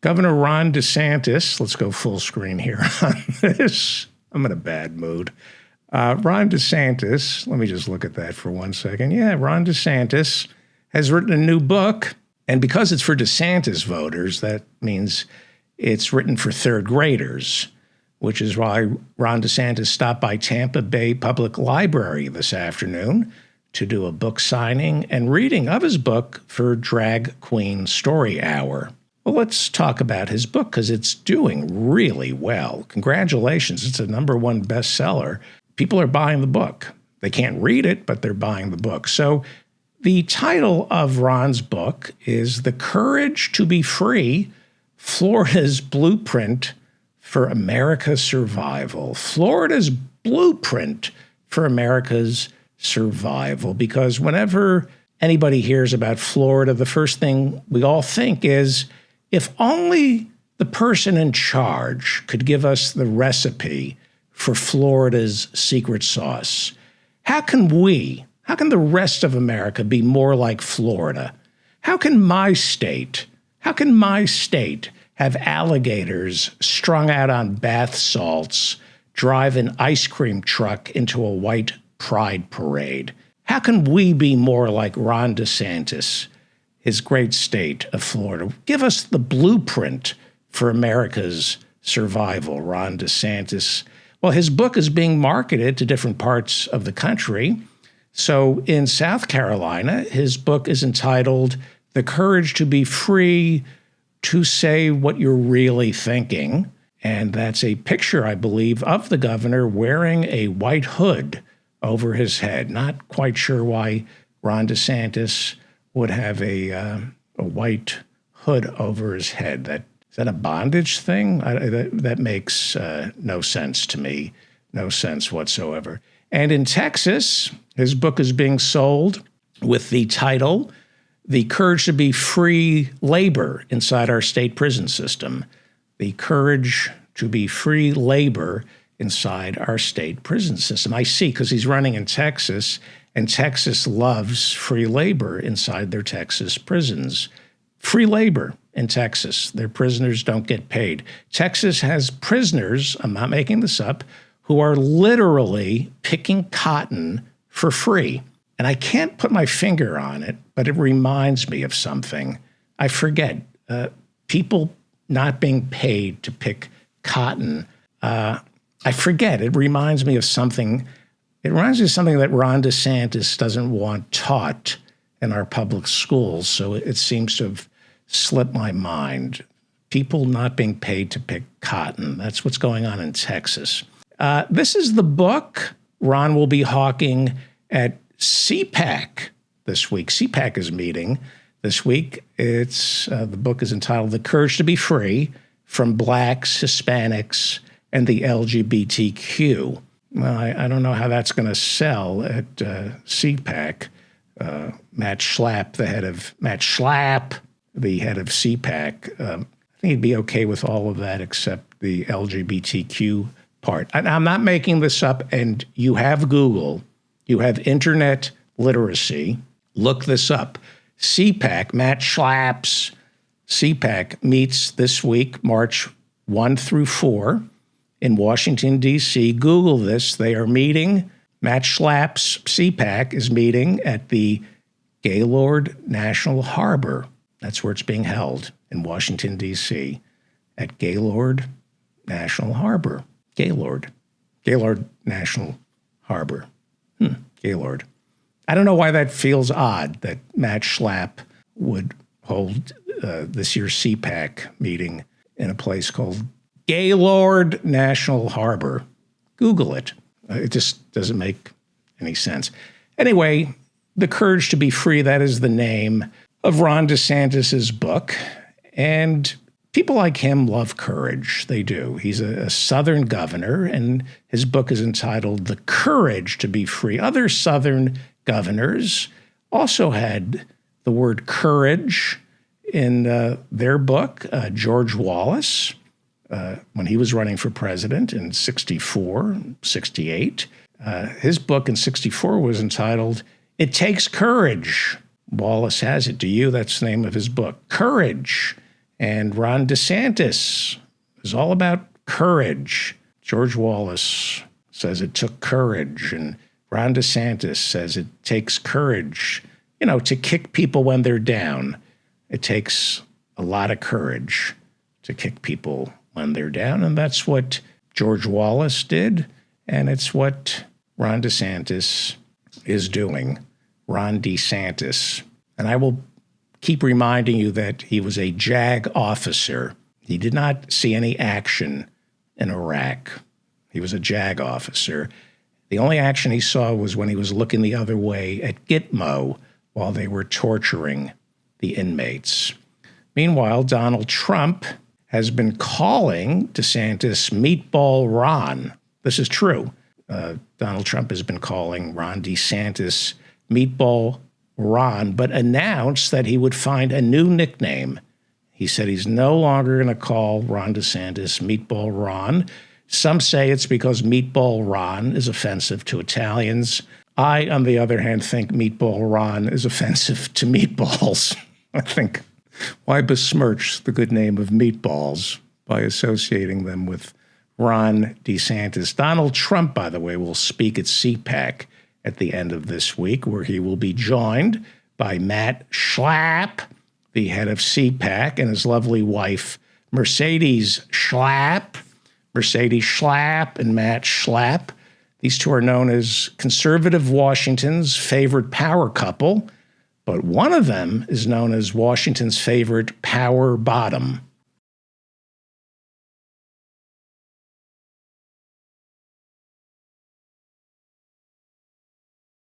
Governor Ron DeSantis, let's go full screen here on this. I'm in a bad mood. Ron DeSantis, let me just look at that for 1 second. Yeah, Ron DeSantis has written a new book. And because it's for DeSantis voters, that means it's written for third graders, which is why Ron DeSantis stopped by Tampa Bay Public Library this afternoon to do a book signing and reading of his book for Drag Queen Story Hour. Well, let's talk about his book because it's doing really well. Congratulations. It's a #1 bestseller. People are buying the book. They can't read it, but they're buying the book. So the title of Ron's book is The Courage to Be Free, Florida's Blueprint for America's Survival. Florida's Blueprint for America's Survival. Because whenever anybody hears about Florida, the first thing we all think is, if only the person in charge could give us the recipe for Florida's secret sauce. How can the rest of America be more like Florida? How can my state have alligators strung out on bath salts drive an ice cream truck into a white pride parade? How can we be more like Ron DeSantis, his great state of Florida? Give us the blueprint for America's survival, Ron DeSantis. Well, his book is being marketed to different parts of the country. So in South Carolina, his book is entitled The Courage to Be Free to Say What You're Really Thinking. And that's a picture, I believe, of the governor wearing a white hood over his head. Not quite sure why Ron DeSantis would have a white hood over his head. Is that a bondage thing? That makes no sense to me, no sense whatsoever. And in Texas, his book is being sold with the title, The Courage to Be Free Labor Inside Our State Prison System. The Courage to Be Free Labor Inside Our State Prison System. I see, because he's running in Texas, and Texas loves free labor inside their Texas prisons. Free labor in Texas. Their prisoners don't get paid. Texas has prisoners, I'm not making this up, who are literally picking cotton for free. And I can't put my finger on it, but it reminds me of something. I forget. People not being paid to pick cotton. I forget. It reminds me of something. It reminds me of something that Ron DeSantis doesn't want taught in our public schools. So it seems to have slipped my mind. People not being paid to pick cotton. That's what's going on in Texas. This is the book Ron will be hawking at CPAC this week. CPAC is meeting this week. The book is entitled The Courage to Be Free, From Blacks, Hispanics, and the LGBTQ. Well, I don't know how that's going to sell at CPAC. Matt Schlapp, the head of CPAC, I think he'd be okay with all of that except the LGBTQ part. And I'm not making this up, and you have Google, you have internet literacy. Look this up. CPAC, Matt Schlapp's CPAC meets this week, March 1 through 4 in Washington, D.C. Google this. They are meeting. Matt Schlapp's CPAC is meeting at the Gaylord National Harbor. That's where it's being held, in Washington, D.C., at Gaylord National Harbor. Gaylord National Harbor. Gaylord. I don't know why that feels odd that Matt Schlapp would hold this year's CPAC meeting in a place called Gaylord National Harbor. Google it. It just doesn't make any sense. Anyway, The Courage to Be Free, that is the name of Ron DeSantis's book. And people like him love courage. They do. He's a Southern governor, and his book is entitled The Courage to Be Free. Other Southern governors also had the word courage in their book. George Wallace, when he was running for president in 64, 68, his book in 64 was entitled It Takes Courage. Wallace has it. To you, that's the name of his book. Courage. And Ron DeSantis is all about courage. George Wallace says it took courage, and Ron DeSantis says it takes courage, to kick people when they're down. It takes a lot of courage to kick people when they're down, and that's what George Wallace did, and it's what Ron DeSantis is doing. Ron DeSantis. And I will keep reminding you that he was a JAG officer. He did not see any action in Iraq. He was a JAG officer. The only action he saw was when he was looking the other way at Gitmo while they were torturing the inmates. Meanwhile, Donald Trump has been calling DeSantis Meatball Ron. This is true. Donald Trump has been calling Ron DeSantis Meatball Ron, but announced that he would find a new nickname. He said he's no longer going to call Ron DeSantis Meatball Ron. Some say it's because Meatball Ron is offensive to Italians. I, on the other hand, think Meatball Ron is offensive to meatballs. I think, why besmirch the good name of meatballs by associating them with Ron DeSantis? Donald Trump, by the way, will speak at CPAC at the end of this week, where he will be joined by Matt Schlapp, the head of CPAC, and his lovely wife, Mercedes Schlapp. Mercedes Schlapp and Matt Schlapp. These two are known as conservative Washington's favorite power couple, but one of them is known as Washington's favorite power bottom.